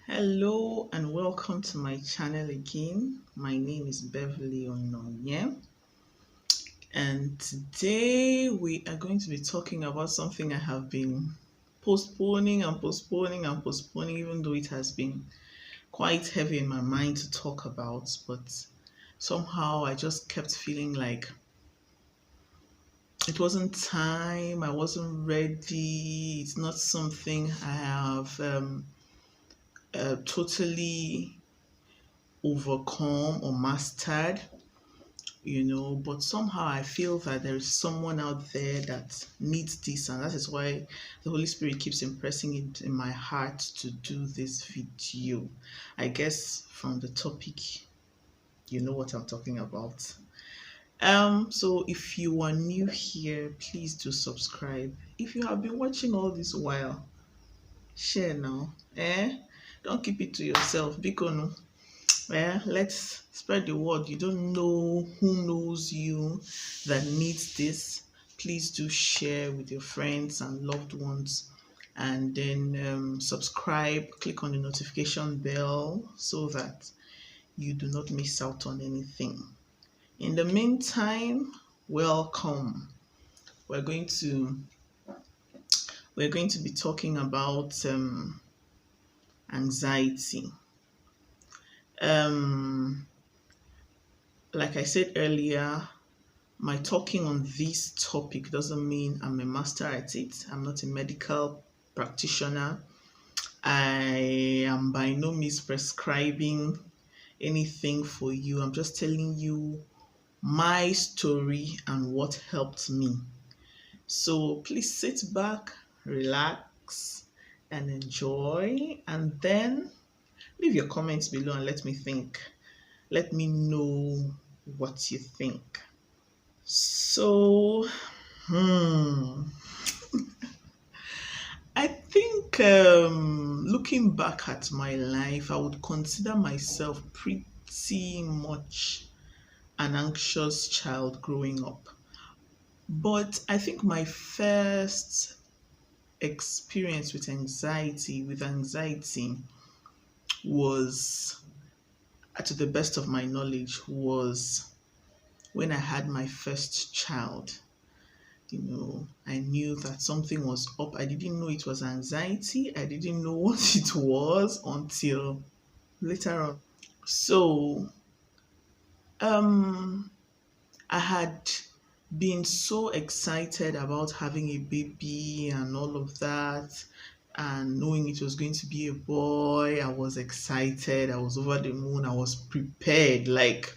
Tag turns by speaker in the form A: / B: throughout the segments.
A: Hello and welcome to my channel again. My name is Beverly Ononye, and today we are going to be talking about something I have been postponing, even though it has been quite heavy in my mind to talk about. But somehow I just kept feeling like it wasn't time, I wasn't ready, it's not something I have totally overcome or mastered, but somehow I feel that there is someone out there that needs this, and that is why the Holy Spirit keeps impressing it in my heart to do this video. I guess from the topic, you know what I'm talking about. So if you are new here, please do subscribe. If you have been watching all this while, share now. Don't keep it to yourself. Bikono. Let's spread the word. You don't know who knows you that needs this. Please do share with your friends and loved ones, and then subscribe, click on the notification bell so that you do not miss out on anything. In the meantime, welcome. We're going to we're going to be talking about anxiety. Um, like I said earlier, my talking on this topic doesn't mean I'm a master at it. I'm not a medical practitioner. I am by no means prescribing anything for you. I'm just telling you my story and what helped me. So please sit back, relax, and enjoy. And then leave your comments below and let me think. Let me know what you think. So, Hmm. I think looking back at my life, I would consider myself pretty much an anxious child growing up. But I think my first experience with anxiety was, to the best of my knowledge, was when I had my first child. I knew that something was up. I didn't know it was anxiety. I didn't know what it was until later on. So, um, I had been so excited about having a baby and all of that, and knowing it was going to be a boy. I was excited. I was over the moon. I was prepared. Like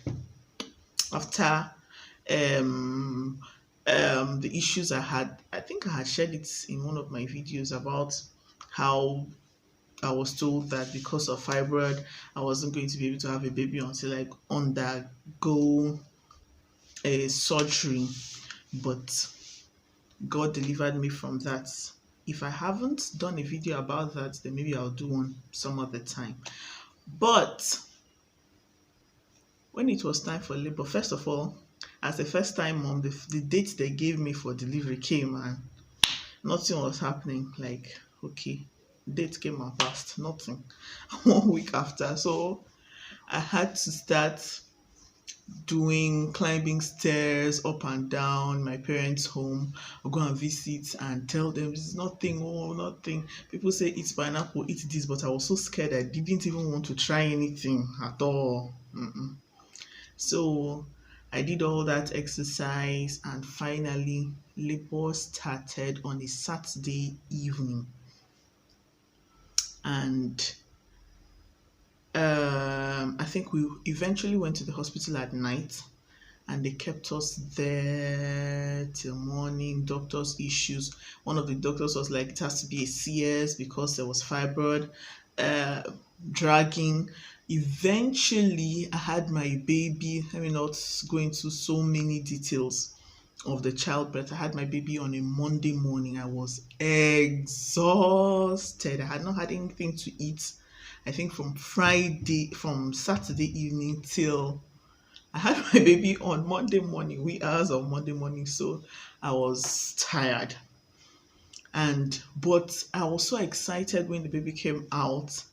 A: after um the issues I had. I think I had shared it in one of my videos about how I was told that because of fibroid, I wasn't going to be able to have a baby until I undergo a surgery. But God delivered me from that. If I haven't done a video about that, then maybe I'll do one some other time. But when it was time for labor, first of all, as a first time mom, the date they gave me for delivery came and nothing was happening. Like, okay, date came and passed, nothing. 1 week after. So I had to start doing climbing stairs up and down my parents' home. I'll go and visit and tell them this is nothing, oh, nothing. People say eat pineapple, eat this, but I was so scared I didn't even want to try anything at all. So I did all that exercise, and finally labor started on a Saturday evening. And I think we eventually went to the hospital at night, and they kept us there till morning. Doctors' issues. One of the doctors was like, it has to be a CS because there was fibroid, uh, dragging. Eventually, I had my baby. Let me not go into so many details of the childbirth. I had my baby on a Monday morning. I was exhausted. I had not had anything to eat. I think from Saturday evening till I had my baby on Monday morning, wee hours of Monday morning, so I was tired. But I was so excited when the baby came out.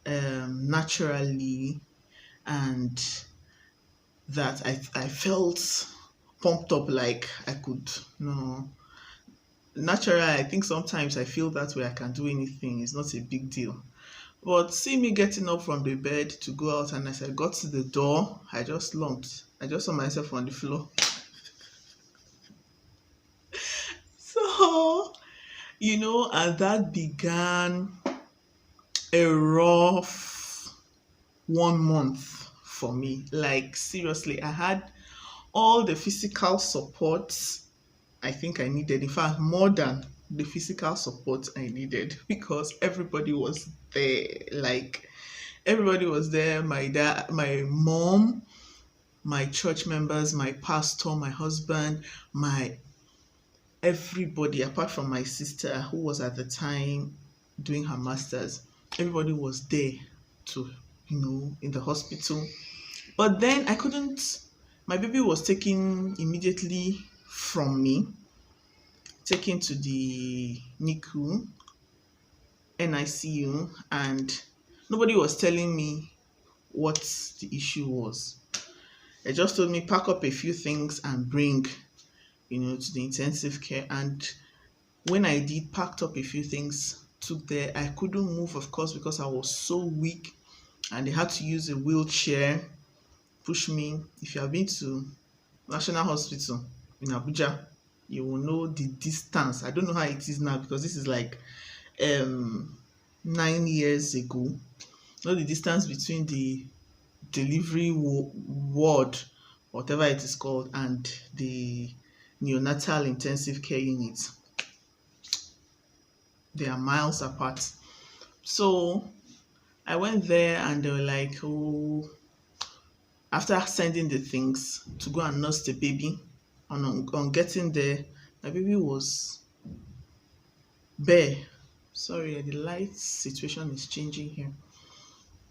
A: naturally, and that I felt pumped up like I could, no. Naturally, I think sometimes I feel that way I can do anything. It's not a big deal. But see me getting up from the bed to go out, and as I got to the door, I just slumped. I just saw myself on the floor. So, and that began a rough 1 month for me. Like, seriously, I had all the physical support I think I needed. In fact, more than the physical support I needed, because everybody was there. Like, everybody was there. My dad, my mom, my church members, my pastor, my husband, my everybody, apart from my sister who was at the time doing her masters. Everybody was there to, in the hospital. But then I couldn't, my baby was taken immediately from me, taken to the NICU, NICU, and nobody was telling me what the issue was. They just told me pack up a few things and bring, to the intensive care. And when I did, packed up a few things, took there, I couldn't move, of course, because I was so weak, and they had to use a wheelchair, push me. If you have been to National Hospital in Abuja, you will know the distance. I don't know how it is now, because this is like 9 years ago. Know the distance between the delivery ward, whatever it is called, and the neonatal intensive care unit. They are miles apart. So I went there, and they were like, oh, after sending the things to go and nurse the baby, on getting there, my baby was bare. Sorry, the light situation is changing here.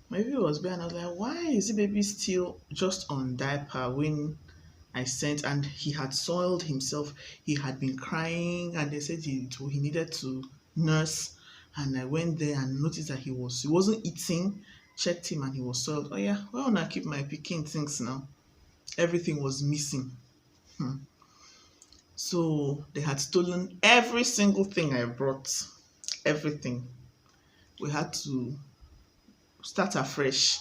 A: My baby was bare, and I was like, why is the baby still just on diaper when I sent? And he had soiled himself. He had been crying, and they said he needed to nurse. And I went there and noticed that he wasn't eating. Checked him, and he was soiled. Oh yeah, well, now keep my picking things now. Everything was missing. So they had stolen every single thing I brought. Everything. We had to start afresh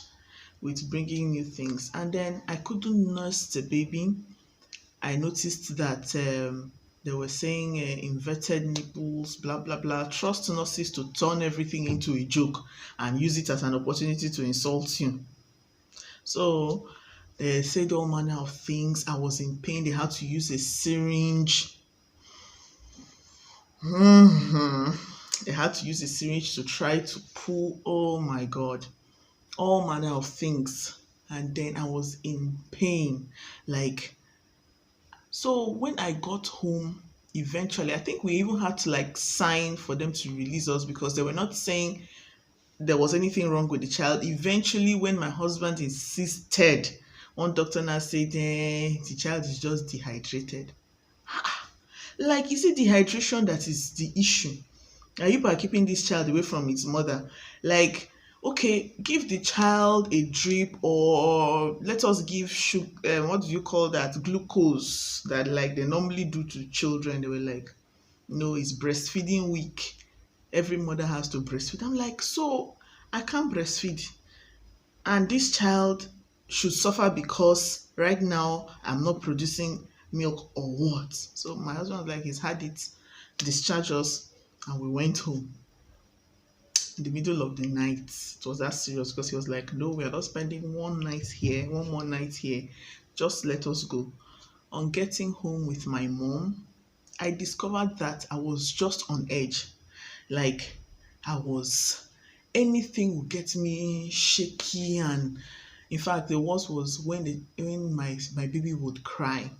A: with bringing new things. And then I couldn't nurse the baby. I noticed that they were saying inverted nipples, blah, blah, blah. Trust nurses to turn everything into a joke and use it as an opportunity to insult you. So they said all manner of things. I was in pain. They had to use a syringe. They had to use a syringe to try to pull, oh my God, all manner of things. And then I was in pain. Like, so when I got home, eventually, I think we even had to sign for them to release us, because they were not saying there was anything wrong with the child. Eventually, when my husband insisted, one doctor now said, the child is just dehydrated. Like, is it dehydration that is the issue? Are you keeping this child away from its mother? Like, okay, give the child a drip, or let us give sugar, what do you call that? Glucose that they normally do to children. They were like, no, it's breastfeeding week. Every mother has to breastfeed. I'm like, so I can't breastfeed, and this child should suffer because right now I'm not producing milk, or what? So my husband was like, he's had it, discharge us, and we went home. In the middle of the night, it was that serious, because he was like, no, we are not spending one more night here, just let us go. On getting home with my mom, I discovered that I was just on edge. Like, anything would get me shaky. And in fact, the worst was when my baby would cry.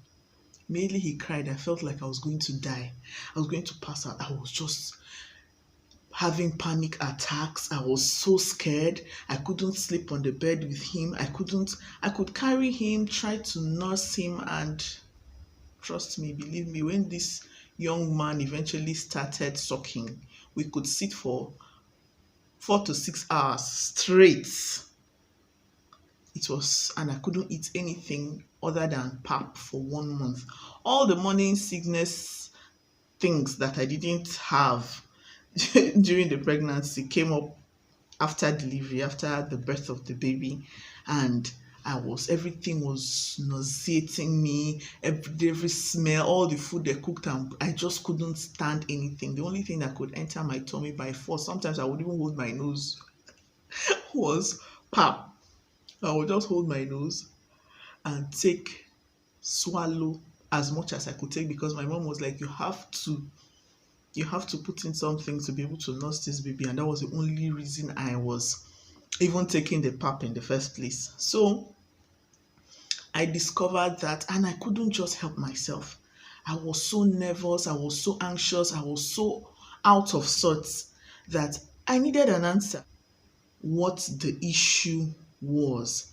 A: Immediately he cried, I felt like I was going to die. I was going to pass out. I was just having panic attacks. I was so scared. I couldn't sleep on the bed with him. I could carry him, try to nurse him, and trust me, believe me, when this young man eventually started sucking, we could sit for 4 to 6 hours straight. It was, and I couldn't eat anything other than pap for 1 month. All the morning sickness things that I didn't have during the pregnancy came up after delivery, after the birth of the baby, and everything was nauseating me, every smell, all the food they cooked, and I just couldn't stand anything. The only thing that could enter my tummy by force, sometimes I would even hold my nose, was pap. I would just hold my nose and swallow as much as I could take, because my mom was like, you have to put in something to be able to nurse this baby, and that was the only reason I was even taking the pap in the first place. So I discovered that, and I couldn't just help myself. I was so nervous, I was so anxious, I was so out of sorts that I needed an answer what the issue was,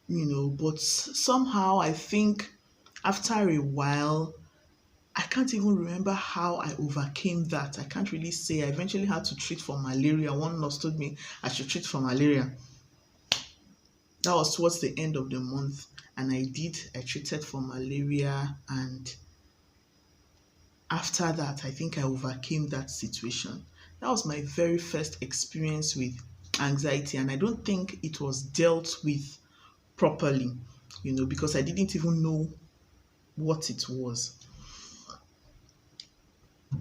A: but somehow I think after a while, I can't even remember how I overcame that. I can't really say. I eventually had to treat for malaria. One nurse told me I should treat for malaria. That was towards the end of the month, and I did. I treated for malaria, and after that, I think I overcame that situation. That was my very first experience with anxiety, and I don't think it was dealt with properly, because I didn't even know what it was.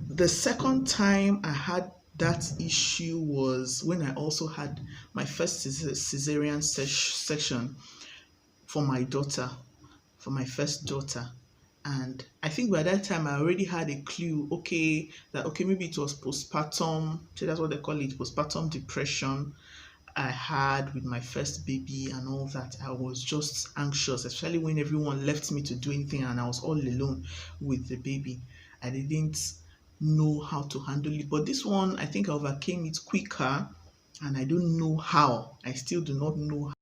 A: The second time I had that issue was when I also had my first cesarean section for my daughter, for my first daughter. And I think by that time I already had a clue, okay, maybe it was postpartum, so that's what they call it, postpartum depression I had with my first baby and all that. I was just anxious, especially when everyone left me to do anything and I was all alone with the baby. I didn't know how to handle it. But this one, I think I overcame it quicker, and I don't know how. I still do not know